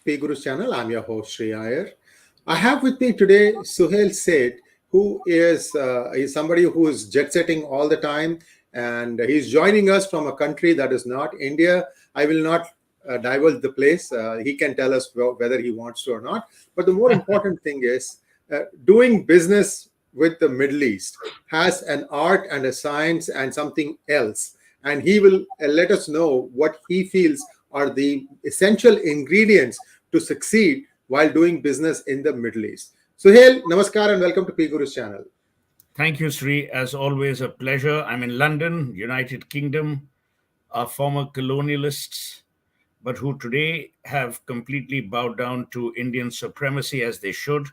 PGurus channel. I'm your host Sri Iyer. I have with me today Suhel Seth, who is somebody who is jet setting all the time, and he's joining us from a country that is not India. I will not divulge the place. He can tell us whether he wants to or not. But the more important thing is doing business with the Middle East has an art and a science and something else. And he will let us know what he feels are the essential ingredients to succeed while doing business in the Middle East. Suhel, namaskar and welcome to PGurus channel. Thank you, Sri. As always, a pleasure. I'm in London, United Kingdom, our former colonialists, but who today have completely bowed down to Indian supremacy as they should.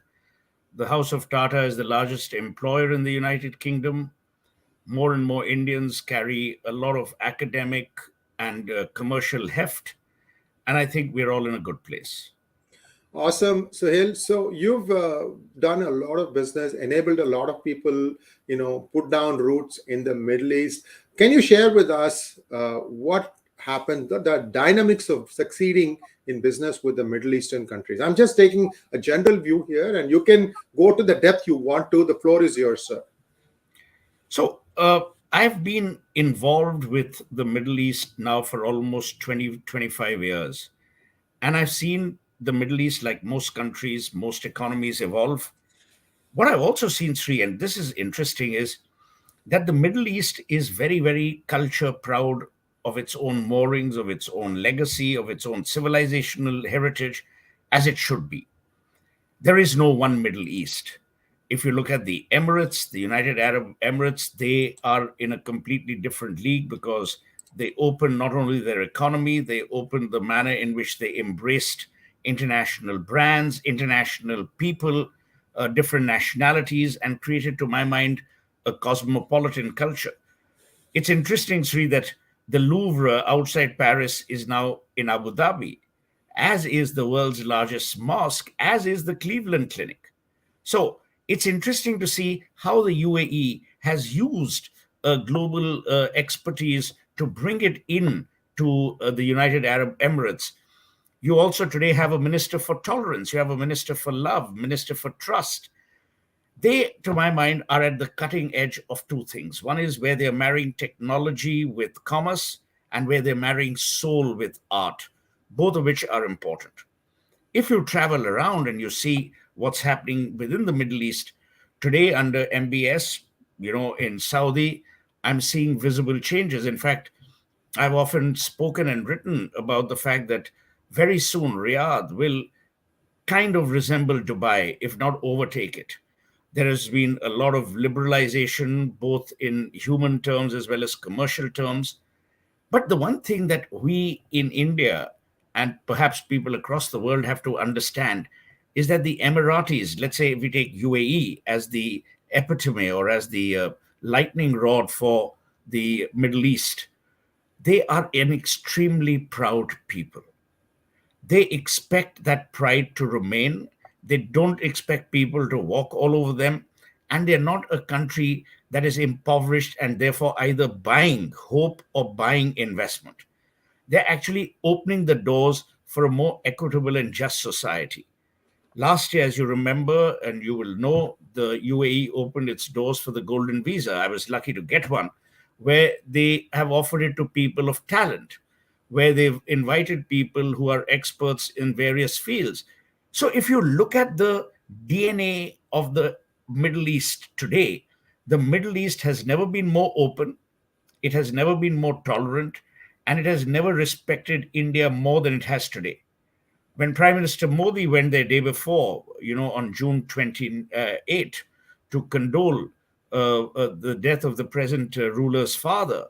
The House of Tata is the largest employer in the United Kingdom. More and more Indians carry a lot of academic and commercial heft. And I think we're all in a good place. Awesome, Suhel. So you've done a lot of business, enabled a lot of people, put down roots in the Middle East. Can you share with us what happened, the dynamics of succeeding in business with the Middle Eastern countries? I'm just taking a general view here, and you can go to the depth you want to. The floor is yours, sir. So I've been involved with the Middle East now for almost 20, 25 years. And I've seen the Middle East, like most countries, most economies, evolve. What I've also seen, Sri, and this is interesting, is that the Middle East is very, very culture proud of its own moorings, of its own legacy, of its own civilizational heritage, as it should be. There is no one Middle East. If you look at the Emirates, the United Arab Emirates, they are in a completely different league because they opened not only their economy, they opened the manner in which they embraced international brands, international people, different nationalities, and created, to my mind, a cosmopolitan culture. It's interesting, Sri, that the Louvre outside Paris is now in Abu Dhabi, as is the world's largest mosque, as is the Cleveland Clinic. So it's interesting to see how the UAE has used global expertise to bring it in to the United Arab Emirates. You also today have a minister for tolerance, you have a minister for love, minister for trust. They, to my mind, are at the cutting edge of two things. One is where they're marrying technology with commerce, and where they're marrying soul with art, both of which are important. If you travel around and you see what's happening within the Middle East today under MBS, in Saudi, I'm seeing visible changes. In fact, I've often spoken and written about the fact that very soon Riyadh will kind of resemble Dubai, if not overtake it. There has been a lot of liberalization, both in human terms as well as commercial terms. But the one thing that we in India, and perhaps people across the world, have to understand is that the Emiratis, let's say if we take UAE as the epitome or as the lightning rod for the Middle East, they are an extremely proud people. They expect that pride to remain. They don't expect people to walk all over them. And they're not a country that is impoverished and therefore either buying hope or buying investment. They're actually opening the doors for a more equitable and just society. Last year, as you remember, and you will know, the UAE opened its doors for the golden visa. I was lucky to get one, where they have offered it to people of talent, where they've invited people who are experts in various fields. So if you look at the DNA of the Middle East today, the Middle East has never been more open, it has never been more tolerant, and it has never respected India more than it has today. When Prime Minister Modi went there day before, on June 28, to condole the death of the present ruler's father,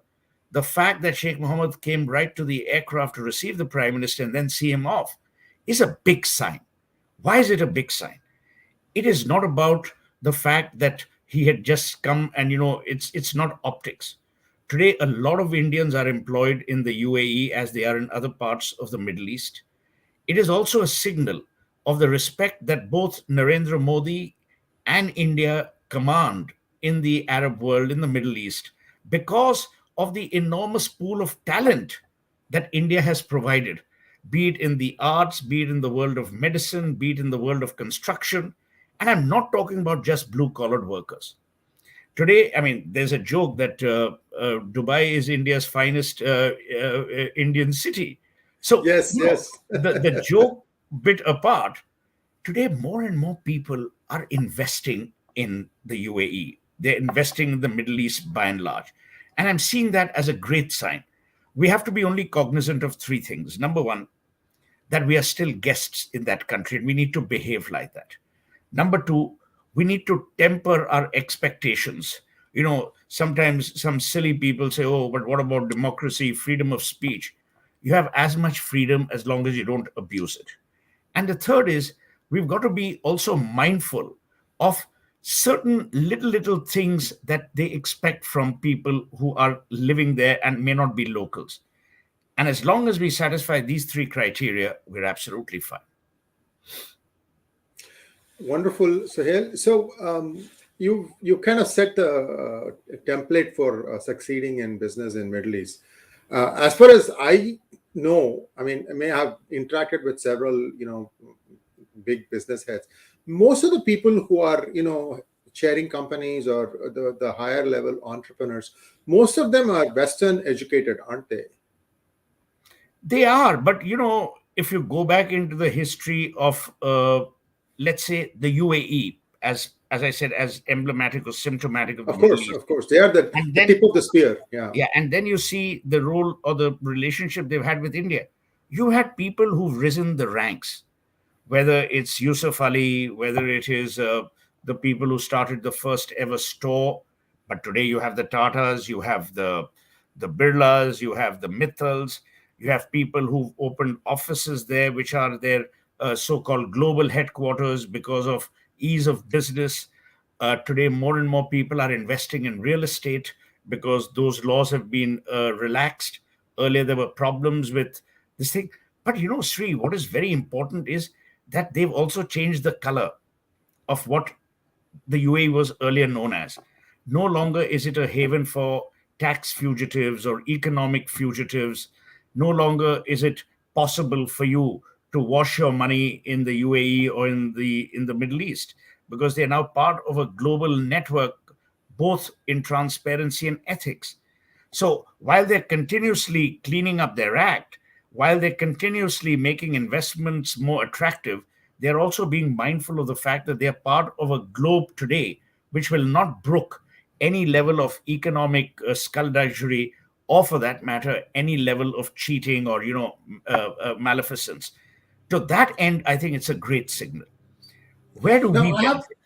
the fact that Sheikh Mohd came right to the aircraft to receive the Prime Minister and then see him off is a big sign. Why is it a big sign? It is not about the fact that he had just come and, it's not optics. Today, a lot of Indians are employed in the UAE as they are in other parts of the Middle East. It is also a signal of the respect that both Narendra Modi and India command in the Arab world, in the Middle East, because of the enormous pool of talent that India has provided. be it in the arts, be it in the world of medicine, be it in the world of construction. And I'm not talking about just blue collared workers. Today, I mean, there's a joke that Dubai is India's finest Indian city. So, Yes, yes. the joke bit apart, today more and more people are investing in the UAE. They're investing in the Middle East by and large. And I'm seeing that as a great sign. We have to be only cognizant of three things. Number one, that we are still guests in that country and we need to behave like that. Number two, we need to temper our expectations. Sometimes some silly people say, oh, but what about democracy, freedom of speech? You have as much freedom as long as you don't abuse it. And the third is we've got to be also mindful of certain little things that they expect from people who are living there and may not be locals. And as long as we satisfy these three criteria, we're absolutely fine. Wonderful, Suhail. So you kind of set the template for succeeding in business in Middle East. As far as I know, I mean, I may have interacted with several, big business heads. Most of the people who are, chairing companies or the higher level entrepreneurs, most of them are Western educated, aren't they? They are, but if you go back into the history of, let's say, the UAE, as I said, as emblematic or symptomatic of the Middle East, Of course, they are the and then tip of the spear. Yeah. yeah, and then you see the role or the relationship they've had with India. You had people who've risen the ranks, whether it's Yusuf Ali, whether it is the people who started the first ever store. But today you have the Tatas, you have the Birlas, you have the Mittals, you have people who've opened offices there, which are their so-called global headquarters because of ease of business. Today, more and more people are investing in real estate because those laws have been relaxed. Earlier, there were problems with this thing. But Sri, what is very important is that they've also changed the color of what the UAE was earlier known as. No longer is it a haven for tax fugitives or economic fugitives. No longer is it possible for you to wash your money in the UAE or in the Middle East, because they are now part of a global network, both in transparency and ethics. So while they're continuously cleaning up their act, while they're continuously making investments more attractive, they're also being mindful of the fact that they're part of a globe today which will not brook any level of economic skullduggery, or for that matter, any level of cheating or maleficence. To that end, I think it's a great signal. Where do Now we I have. benefit?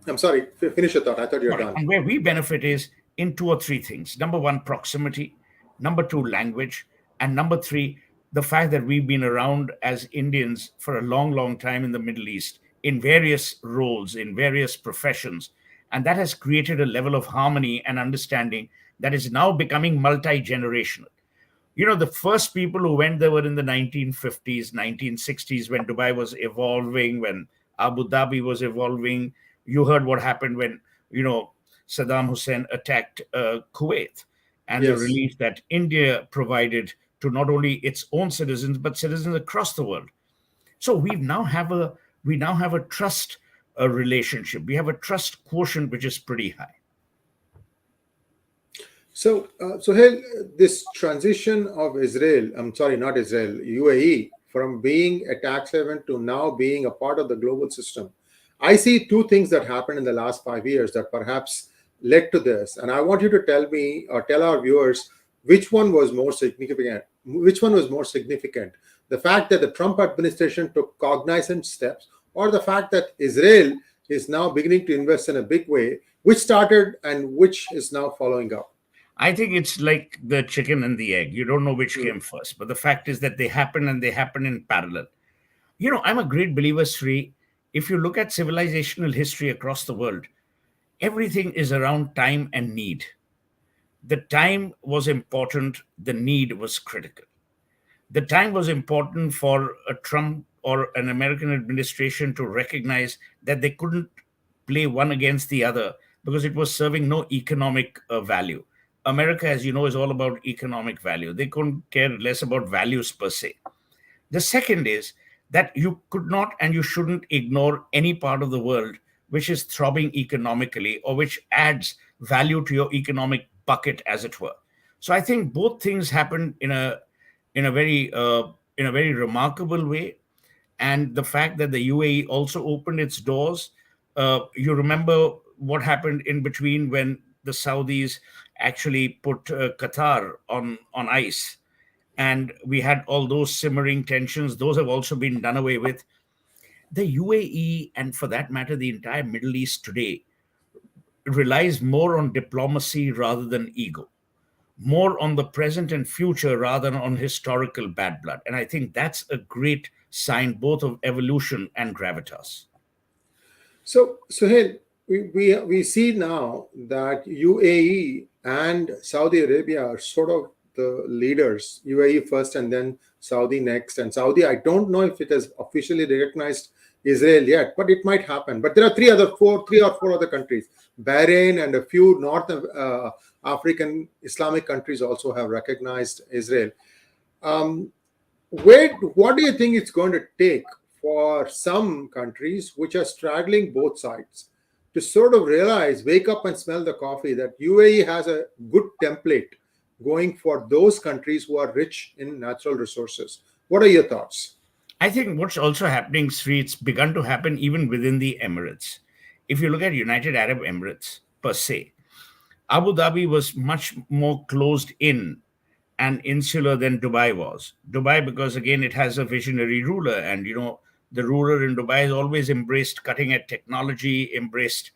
I'm sorry. Finish your thought. I thought you were Right. done. And where we benefit is in two or three things. Number one, proximity. Number two, language. And number three, the fact that we've been around as Indians for a long, long time in the Middle East in various roles, in various professions. And that has created a level of harmony and understanding that is now becoming multi generational. The first people who went there were in the 1950s, 1960s, when Dubai was evolving, when Abu Dhabi was evolving. You heard what happened when, you know, Saddam Hussein attacked Kuwait, and the Yes. relief that India provided to not only its own citizens, but citizens across the world. So we now have a trust relationship. We have a trust quotient which is pretty high. So, Sohail, this transition of Israel, I'm sorry, not Israel, UAE, from being a tax haven to now being a part of the global system, I see two things that happened in the last 5 years that perhaps led to this. And I want you to tell me or tell our viewers which one was more significant. Which one was more significant? The fact that the Trump administration took cognizant steps, or the fact that Israel is now beginning to invest in a big way, which started and which is now following up? I think it's like the chicken and the egg. You don't know which Mm. came first, but the fact is that they happen and they happen in parallel. I'm a great believer, Sri. If you look at civilizational history across the world, everything is around time and need. The time was important, the need was critical. The time was important for a Trump or an American administration to recognize that they couldn't play one against the other because it was serving no economic value. America, as you know, is all about economic value. They couldn't care less about values per se. The second is that you could not and you shouldn't ignore any part of the world which is throbbing economically or which adds value to your economic bucket, as it were. So I think both things happened in a very in a very remarkable way. And the fact that the UAE also opened its doors, you remember what happened in between when the Saudis actually put Qatar on ice, and we had all those simmering tensions. Those have also been done away with. The UAE, and for that matter, the entire Middle East today, relies more on diplomacy rather than ego, more on the present and future rather than on historical bad blood. And I think that's a great sign both of evolution and gravitas. So, Suhail, we see now that UAE and Saudi Arabia are sort of the leaders, UAE first and then Saudi next. And Saudi, I don't know if it has officially recognized Israel yet, but it might happen. But there are three or four other countries. Bahrain and a few North African Islamic countries also have recognized Israel. Um, what do you think it's going to take for some countries which are straddling both sides to sort of realize, wake up and smell the coffee, that UAE has a good template going for those countries who are rich in natural resources? What are your thoughts? I think what's also happening, Sri, it's begun to happen even within the Emirates. If you look at United Arab Emirates per se, Abu Dhabi was much more closed in and insular than Dubai was. Dubai, because again, it has a visionary ruler, and the ruler in Dubai has always embraced cutting edge technology, embraced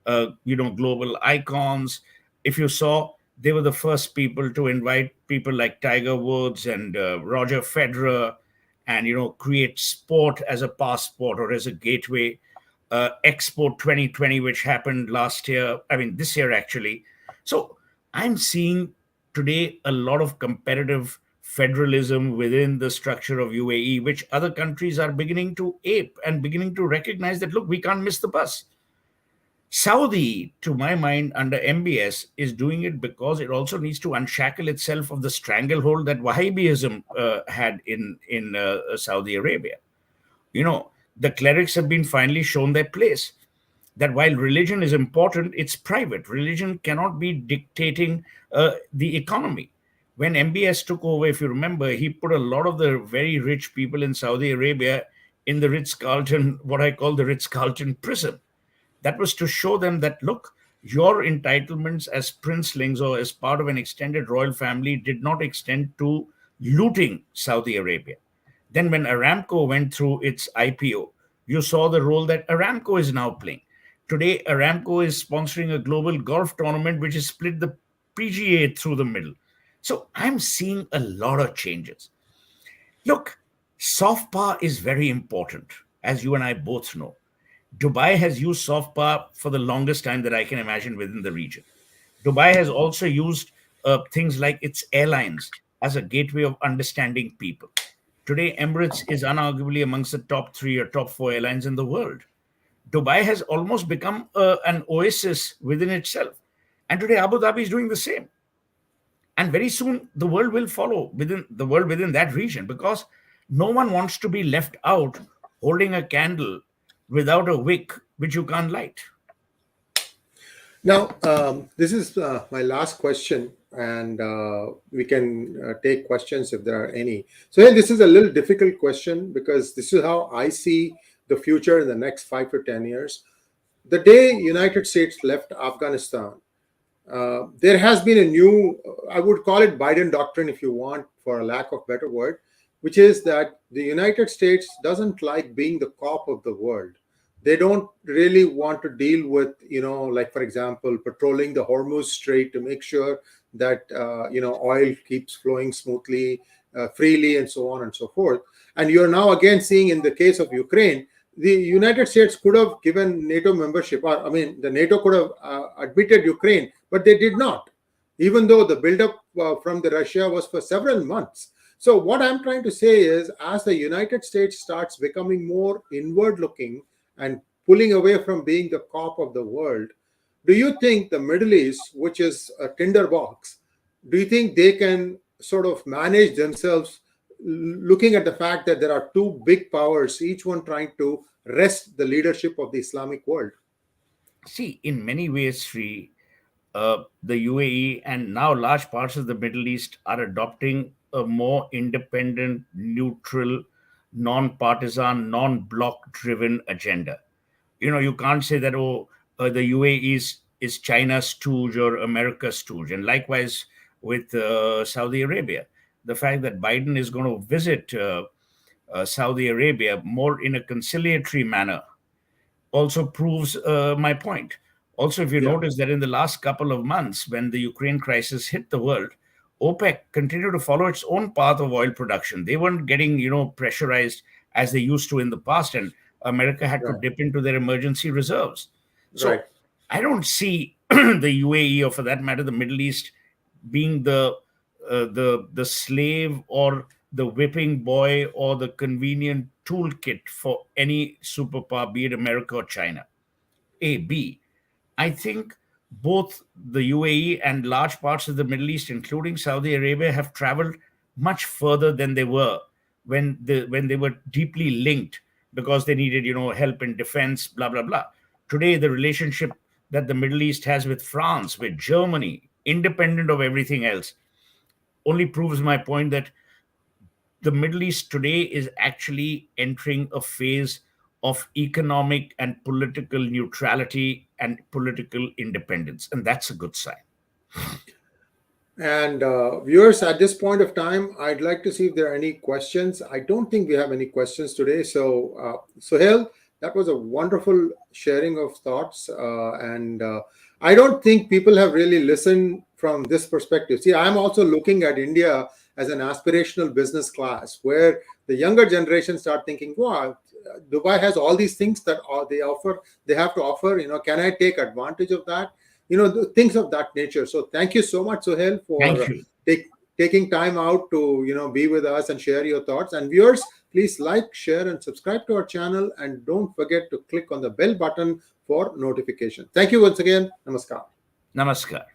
global icons. If you saw, they were the first people to invite people like Tiger Woods and Roger Federer, and create sport as a passport or as a gateway. Expo 2020, which happened last year, I mean this year actually. So I'm seeing today a lot of competitive federalism within the structure of UAE, which other countries are beginning to ape and beginning to recognize that, look, we can't miss the bus. Saudi, to my mind, under MBS, is doing it because it also needs to unshackle itself of the stranglehold that Wahhabism had in Saudi Arabia. The clerics have been finally shown their place. That while religion is important, it's private. Religion cannot be dictating the economy. When MBS took over, if you remember, he put a lot of the very rich people in Saudi Arabia in the Ritz-Carlton, what I call the Ritz-Carlton prism. That was to show them that, look, your entitlements as princelings or as part of an extended royal family did not extend to looting Saudi Arabia. Then when Aramco went through its IPO, you saw the role that Aramco is now playing. Today, Aramco is sponsoring a global golf tournament which has split the PGA through the middle. So I'm seeing a lot of changes. Look, soft power is very important, as you and I both know. Dubai has used soft power for the longest time that I can imagine within the region. Dubai has also used things like its airlines as a gateway of understanding people. Today, Emirates is unarguably amongst the top 3 or top 4 airlines in the world. Dubai has almost become an oasis within itself. And today, Abu Dhabi is doing the same. And very soon, the world will follow within that region, because no one wants to be left out holding a candle without a wick which you can't light. Now, this is my last question, and we can take questions if there are any. So, hey, this is a little difficult question because this is how I see the future in the next 5 to 10 years. The day United States left Afghanistan, there has been a new, I would call it Biden doctrine if you want, for a lack of better word, which is that the United States doesn't like being the cop of the world. They don't really want to deal with, like, for example, patrolling the Hormuz Strait to make sure that, oil keeps flowing smoothly, freely, and so on and so forth. And you're now again seeing in the case of Ukraine, the United States could have given NATO membership, or the NATO could have admitted Ukraine, but they did not, even though the buildup from the Russia was for several months. So what I'm trying to say is, as the United States starts becoming more inward looking and pulling away from being the cop of the world, do you think the Middle East, which is a tinderbox, do you think they can sort of manage themselves looking at the fact that there are two big powers, each one trying to wrest the leadership of the Islamic world. See, in many ways, Sri, the UAE and now large parts of the Middle East are adopting a more independent, neutral, non-partisan, non-bloc driven agenda. You can't say that, the UAE is China's stooge or America's stooge. And likewise with Saudi Arabia. The fact that Biden is going to visit Saudi Arabia more in a conciliatory manner also proves my point. Also, if you Yeah, notice that in the last couple of months, when the Ukraine crisis hit the world, OPEC continued to follow its own path of oil production. They weren't getting, pressurized as they used to in the past, and America had to right, dip into their emergency reserves. right. So I don't see the UAE, or for that matter, the Middle East, being the slave or the whipping boy or the convenient toolkit for any superpower, be it America or China. B. I think both the UAE and large parts of the Middle East, including Saudi Arabia, have traveled much further than they were when they were deeply linked because they needed, help in defense, blah blah blah. Today, the relationship that the Middle East has with France, with Germany, independent of everything else, only proves my point that the Middle East today is actually entering a phase of economic and political neutrality and political independence. And that's a good sign. And viewers, at this point of time, I'd like to see if there are any questions. I don't think we have any questions today. So, Suhel, that was a wonderful sharing of thoughts. And I don't think people have really listened from this perspective. See, I'm also looking at India as an aspirational business class where the younger generation start thinking, wow, Dubai has all these things that they have to offer. Can I take advantage of that? Things of that nature. So thank you so much, Suhel, Thank for you. taking time out to be with us and share your thoughts. And viewers, please like, share, and subscribe to our channel, and don't forget to click on the bell button for notification. Thank you once again. Namaskar. Namaskar.